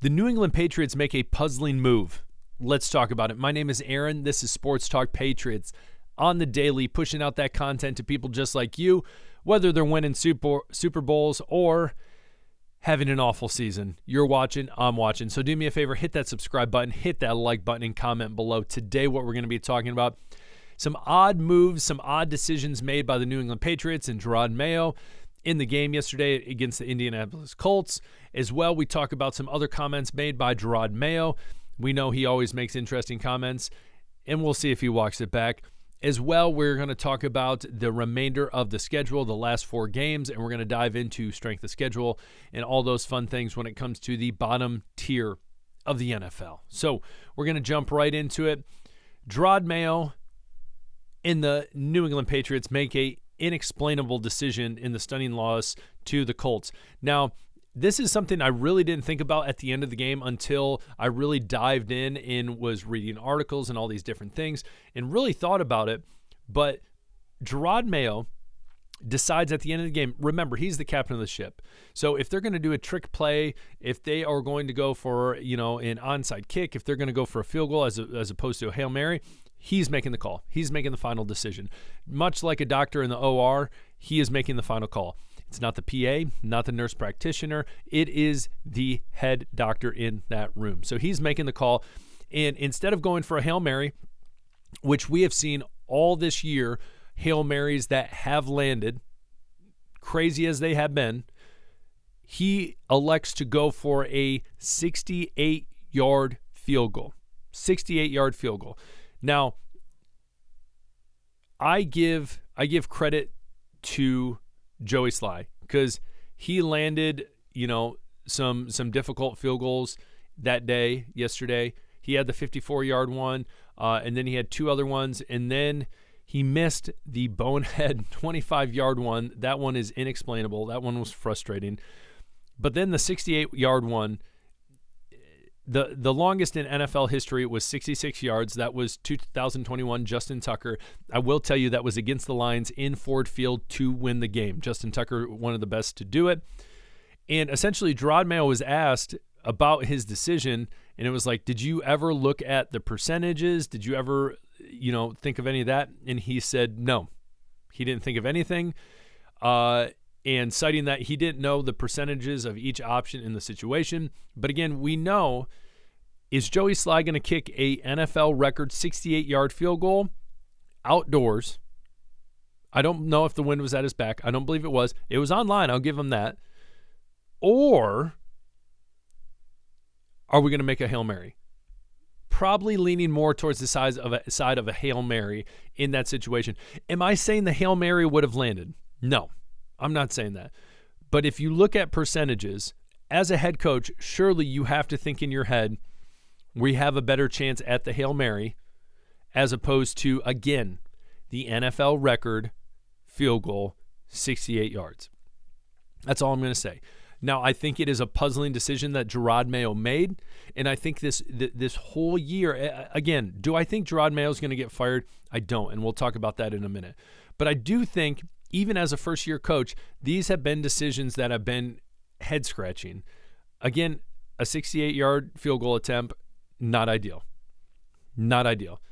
The New England Patriots make a puzzling move. Let's talk about it. My name is Aaron. This is Sports Talk Patriots on the daily, pushing out that content to people just like you, whether they're winning Super Bowls or having an awful season. You're watching, I'm watching. So do me a favor, hit that subscribe button, hit that like button, and comment below. Today, what we're going to be talking about, some odd moves, some odd decisions made by the New England Patriots and Mayo in the game yesterday against the Indianapolis Colts. As well, we talk about some other comments made by Mayo. We know he always makes interesting comments, and we'll see if he walks it back. As well, we're going to talk about the remainder of the schedule, the last 4 games, and we're going to dive into strength of schedule and all those fun things when it comes to the bottom tier of the NFL. So we're going to jump right into it. Mayo and the New England Patriots make a inexplainable decision in the stunning loss to the Colts. Now, this is something I really didn't think about at the end of the game until I really dived in and was reading articles and all these different things and really thought about it. But Mayo decides at the end of the game, remember, he's the captain of the ship. So if they're going to do a trick play, if they are going to go for, an onside kick, if they're going to go for a field goal as opposed to a Hail Mary, he's making the call. He's making the final decision. Much like a doctor in the OR, he is making the final call. It's not the PA, not the nurse practitioner. It is the head doctor in that room. So he's making the call. And instead of going for a Hail Mary, which we have seen all this year, Hail Marys that have landed, crazy as they have been, he elects to go for a 68-yard field goal. 68-yard field goal. Now, I give credit to Joey Sly, because he landed, some difficult field goals that day, yesterday. He had the 54-yard one, and then he had 2 other ones, and then he missed the bonehead 25-yard one. That one is inexplainable. That one was frustrating. But then the 68-yard one, the longest in NFL history was 66 yards. That was 2021 Justin Tucker. I will tell you that was against the Lions in Ford Field to win the game. Justin Tucker, one of the best to do it. And essentially, Mayo was asked about his decision, and it was like, did you ever look at the percentages? Did you ever, think of any of that? And he said no. He didn't think of anything. And citing that he didn't know the percentages of each option in the situation. But again, we know, is Joey Sly going to kick a NFL record 68-yard field goal outdoors? I don't know if the wind was at his back. I don't believe it was. It was online. I'll give him that. Or are we going to make a Hail Mary? Probably leaning more towards the side of a Hail Mary in that situation. Am I saying the Hail Mary would have landed? No. I'm not saying that. But if you look at percentages, as a head coach, surely you have to think in your head, we have a better chance at the Hail Mary as opposed to, again, the NFL record field goal, 68 yards. That's all I'm going to say. Now, I think it is a puzzling decision that Mayo made, and I think this whole year, again, do I think Mayo is going to get fired? I don't, and we'll talk about that in a minute. But I do think, even as a first-year coach, these have been decisions that have been head-scratching. Again, a 68-yard field goal attempt, not ideal. Not ideal.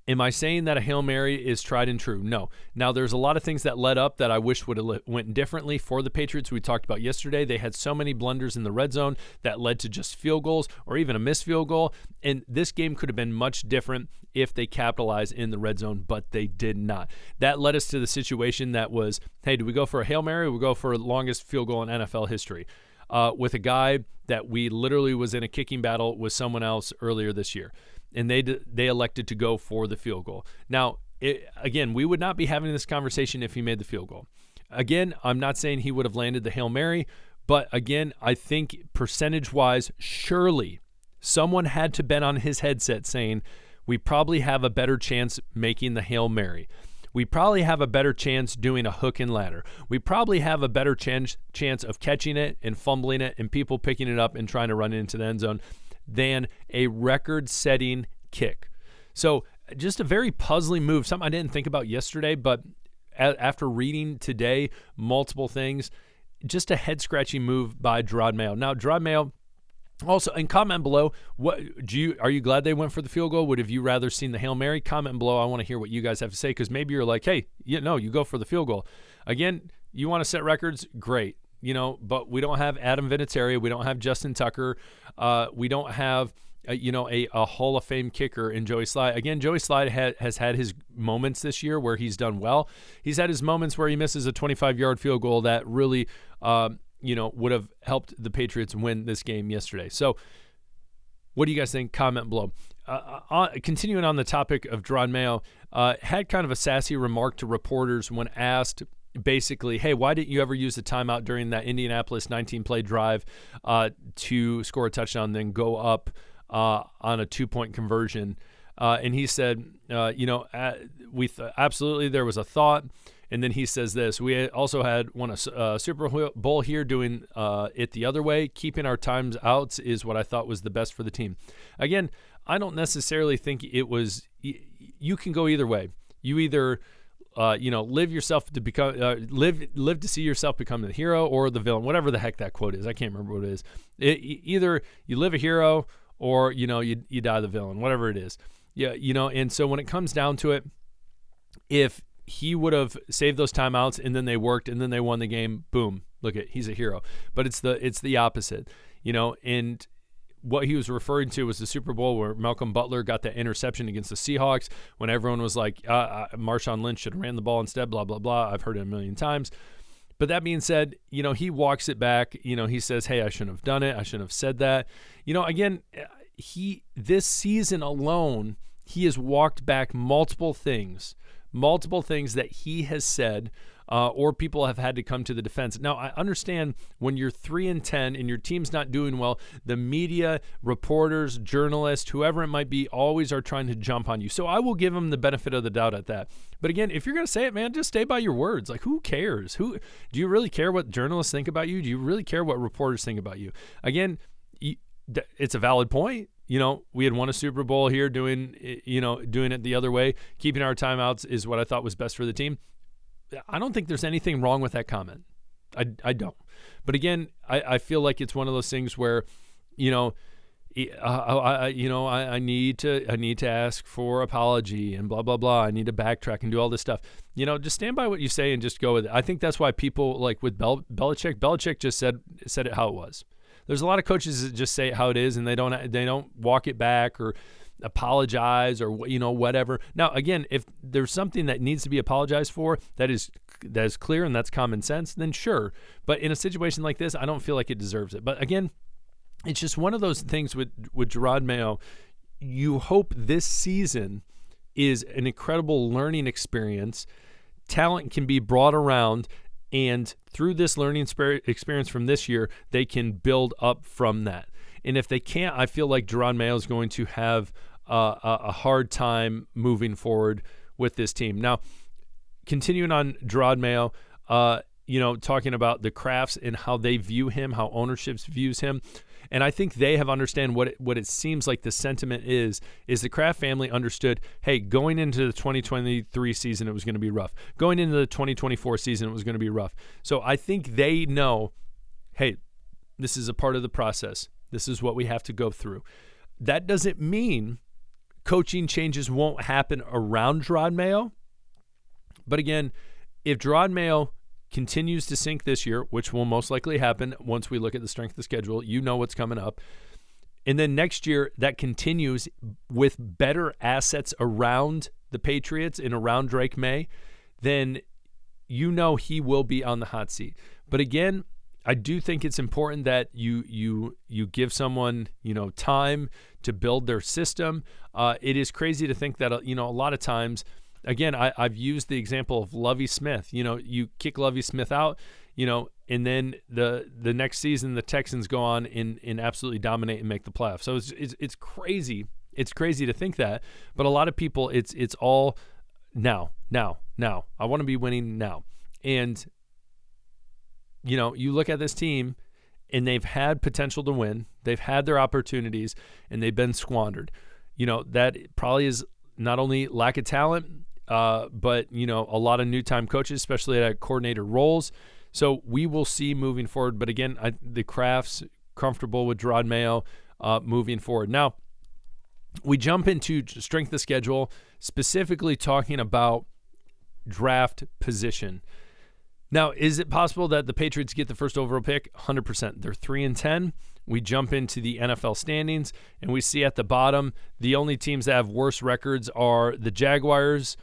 Am I saying that a Hail Mary is tried and true? No. Now, there's a lot of things that led up that I wish would have went differently for the Patriots. We talked about yesterday. They had so many blunders in the red zone that led to just field goals or even a missed field goal. And this game could have been much different if they capitalized in the red zone, but they did not. That led us to the situation that was, hey, do we go for a Hail Mary or we go for the longest field goal in NFL history? With a guy that we literally was in a kicking battle with someone else earlier this year. And they elected to go for the field goal. Now, again, we would not be having this conversation if he made the field goal. Again, I'm not saying he would have landed the Hail Mary, but again, I think percentage-wise, surely someone had to bet on his headset saying, we probably have a better chance making the Hail Mary. We probably have a better chance doing a hook and ladder. We probably have a better chance of catching it and fumbling it and people picking it up and trying to run it into the end zone than a record-setting kick. So just a very puzzling move, something I didn't think about yesterday, but after reading today multiple things, just a head-scratching move by Mayo. Now, Mayo, Also, and comment below, are you glad they went for the field goal? Would have you rather seen the Hail Mary? Comment below. I want to hear what you guys have to say, because maybe you're like, hey, you go for the field goal. Again, you want to set records? Great. But we don't have Adam Vinatieri. We don't have Justin Tucker. We don't have a Hall of Fame kicker in Joey Slye. Again, Joey Slye has had his moments this year where he's done well. He's had his moments where he misses a 25-yard field goal that really would have helped the Patriots win this game yesterday. So what do you guys think? Comment below. Continuing on the topic of Jerod Mayo, had kind of a sassy remark to reporters when asked basically, hey, why didn't you ever use the timeout during that Indianapolis 19-play drive to score a touchdown and then go up on a 2-point conversion? And he said, absolutely there was a thought. And then he says this: we also had won a Super Bowl here doing it the other way. Keeping our times outs is what I thought was the best for the team. Again, I don't necessarily think it was you can go either way. You either live yourself to become live to see yourself become the hero or the villain, whatever the heck that quote is. I can't remember what it is. Either you live a hero or you die the villain, whatever it is. Yeah, and so when it comes down to it, if he would have saved those timeouts and then they worked and then they won the game, boom, look at, he's a hero. But it's the opposite, and what he was referring to was the Super Bowl where Malcolm Butler got that interception against the Seahawks when everyone was like, Marshawn Lynch should have ran the ball instead, blah, blah, blah. I've heard it a million times. But that being said, he walks it back. He says, hey, I shouldn't have done it. I shouldn't have said that. Again, this season alone, he has walked back multiple things that he has said, or people have had to come to the defense. Now, I understand when you're 3-10 and your team's not doing well, the media, reporters, journalists, whoever it might be, always are trying to jump on you. So I will give them the benefit of the doubt at that. But again, if you're going to say it, man, just stay by your words. Like, who cares? Do you really care what journalists think about you? Do you really care what reporters think about you? Again, it's a valid point. We had won a Super Bowl here doing it the other way. Keeping our timeouts is what I thought was best for the team. I don't think there's anything wrong with that comment. I don't. But again, I feel like it's one of those things where, I need to ask for apology and blah, blah, blah. I need to backtrack and do all this stuff. Just stand by what you say and just go with it. I think that's why people like with Belichick just said it how it was. There's a lot of coaches that just say it how it is and they don't walk it back or apologize or whatever. Now, again, if there's something that needs to be apologized for that is clear and that's common sense, then sure. But in a situation like this, I don't feel like it deserves it. But again, it's just one of those things with Jerod Mayo. You hope this season is an incredible learning experience. Talent can be brought around, and through this learning experience from this year, they can build up from that. And if they can't, I feel like Jerod Mayo is going to have a hard time moving forward with this team. Now, continuing on Jerod Mayo, talking about the Krafts and how they view him, how ownership views him. And I think they have understand what it seems like the sentiment is the Kraft family understood, hey, going into the 2023 season, it was going to be rough. Going into the 2024 season, it was going to be rough. So I think they know, hey, this is a part of the process. This is what we have to go through. That doesn't mean coaching changes won't happen around Jerod Mayo. But again, if Jerod Mayo continues to sink this year, which will most likely happen once we look at the strength of the schedule, what's coming up. And then next year, that continues with better assets around the Patriots and around Drake May, then he will be on the hot seat. But again, I do think it's important that you give someone, time to build their system. It is crazy to think that, a lot of times, again, I've used the example of Lovie Smith. You kick Lovie Smith out, and then the next season the Texans go on and absolutely dominate and make the playoffs. So it's crazy. It's crazy to think that. But a lot of people, it's all now. I want to be winning now. And you look at this team and they've had potential to win. They've had their opportunities and they've been squandered. That probably is not only lack of talent, but a lot of new time coaches, especially at coordinator roles. So we will see moving forward. But again, the Krafts comfortable with Gerard Mayo moving forward. Now, we jump into strength of schedule, specifically talking about draft position. Now, is it possible that the Patriots get the first overall pick? 100%. They're 3-10. We jump into the NFL standings, and we see at the bottom, the only teams that have worse records are the Jaguars,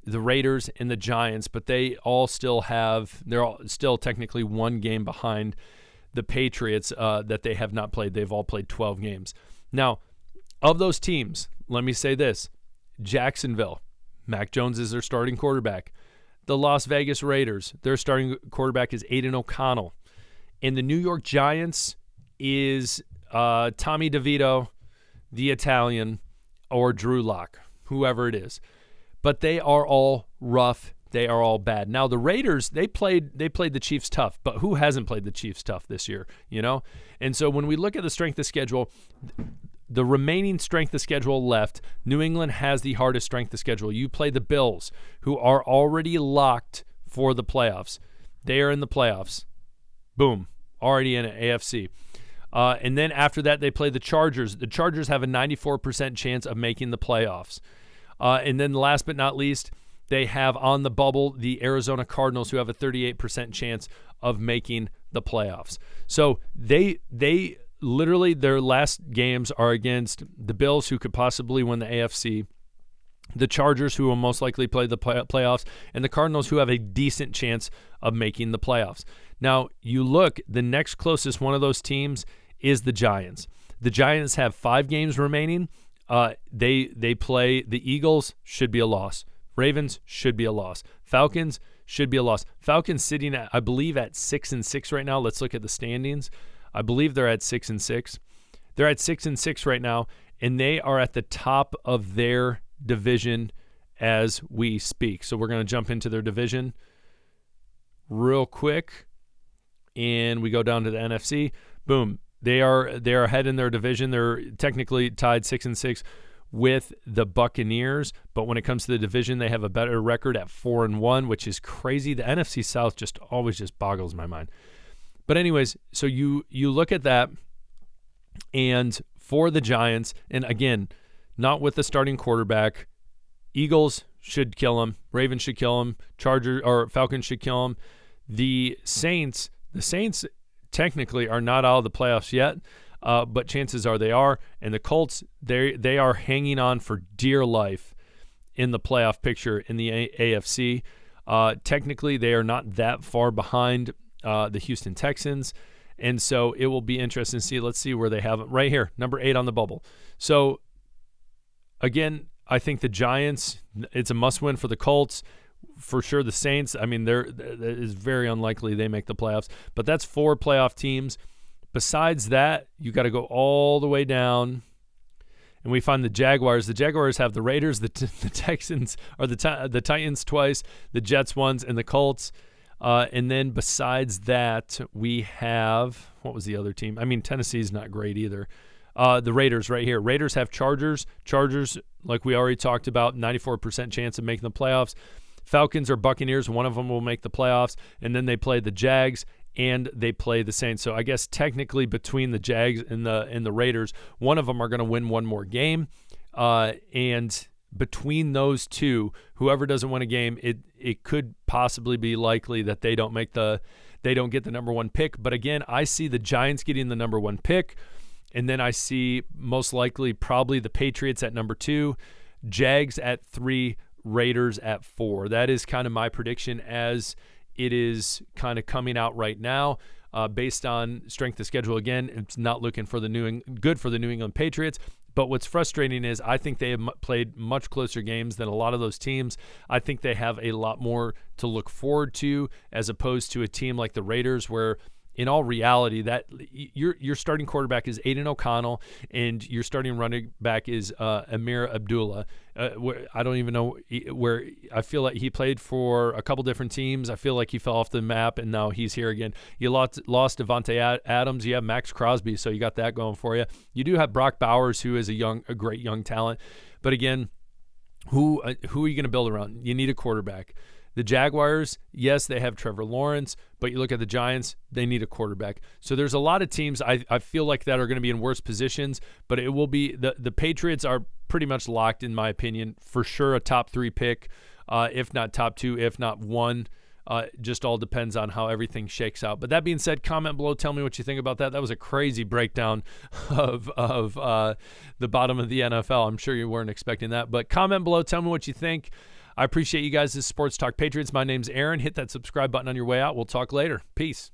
the Raiders, and the Giants, but they're all still technically one game behind the Patriots that they have not played. They've all played 12 games. Now, of those teams, let me say this. Jacksonville, Mac Jones is their starting quarterback. The Las Vegas Raiders, their starting quarterback is Aiden O'Connell. And the New York Giants is Tommy DeVito, the Italian, or Drew Lock, whoever it is. But they are all rough. They are all bad. Now, the Raiders, they played the Chiefs tough, but who hasn't played the Chiefs tough this year, you know? And so when we look at the strength of schedule, the remaining strength of schedule left, New England has the hardest strength of schedule. You play the Bills, who are already locked for the playoffs. They are in the playoffs. Boom. Already in an AFC. And then after that, they play the Chargers. The Chargers have a 94% chance of making the playoffs. And then last but not least, they have on the bubble the Arizona Cardinals, who have a 38% chance of making the playoffs. So they literally, their last games are against the Bills, who could possibly win the AFC, the Chargers, who will most likely play the playoffs, and the Cardinals, who have a decent chance of making the playoffs. Now, you look, the next closest one of those teams is the Giants. The Giants have 5 games remaining. They play the Eagles, should be a loss. Ravens should be a loss. Falcons should be a loss. Falcons sitting at, I believe, at 6-6 right now. Let's look at the standings. I believe they're at 6-6. They're at 6-6 right now, and they are at the top of their division as we speak. So we're going to jump into their division real quick, and we go down to the NFC. Boom. They are ahead in their division. They're technically tied 6-6 with the Buccaneers, but when it comes to the division, they have a better record at 4-1, which is crazy. The NFC South always boggles my mind. But anyways, so you look at that, and for the Giants, and again, not with the starting quarterback, Eagles should kill him, Ravens should kill him, Falcons should kill him. The Saints technically are not out of the playoffs yet, but chances are they are. And the Colts, they are hanging on for dear life in the playoff picture in the AFC. Technically, they are not that far behind the Houston Texans, and so it will be interesting to see. Let's see where they have it right here, number 8 on the bubble. So again, I think the Giants, it's a must-win for the Colts. For sure, the Saints, I mean, it is very unlikely they make the playoffs, but that's 4 playoff teams. Besides that, you got to go all the way down, and we find the Jaguars. The Jaguars have the Raiders, the Texans, or the Titans twice, the Jets once, and the Colts. And then besides that, we have, what was the other team? I mean, Tennessee's not great either. The Raiders right here. Raiders have Chargers. Chargers, like we already talked about, 94% chance of making the playoffs. Falcons or Buccaneers, one of them will make the playoffs. And then they play the Jags and they play the Saints. So I guess technically between the Jags and the Raiders, one of them are going to win one more game. And between those two, whoever doesn't win a game, it could possibly be likely that they don't get the number 1 pick. But again, I see the Giants getting the number 1 pick, and then I see most likely probably the Patriots at number 2, Jags at 3, Raiders at 4. That is kind of my prediction as it is kind of coming out right now. Based on strength of schedule, again, it's not looking for good for the New England Patriots. But what's frustrating is I think they have played much closer games than a lot of those teams. I think they have a lot more to look forward to as opposed to a team like the Raiders where, in all reality, that your starting quarterback is Aiden O'Connell and your starting running back is Amir Abdullah. I don't even know where. I feel like he played for a couple different teams. I feel like he fell off the map, and now he's here again. You lost Devontae Adams. You have Max Crosby, so you got that going for you. You do have Brock Bowers, who is a great young talent. But again, who are you going to build around? You need a quarterback. The Jaguars, yes, they have Trevor Lawrence, but you look at the Giants, they need a quarterback. So there's a lot of teams I feel like that are going to be in worse positions, but it will be the Patriots are pretty much locked, in my opinion, for sure a top 3 pick, if not top 2, if not 1. Just all depends on how everything shakes out. But that being said, comment below. Tell me what you think about that. That was a crazy breakdown of the bottom of the NFL. I'm sure you weren't expecting that. But comment below. Tell me what you think. I appreciate you guys. This is Sports Talk Patriots. My name's Aaron. Hit that subscribe button on your way out. We'll talk later. Peace.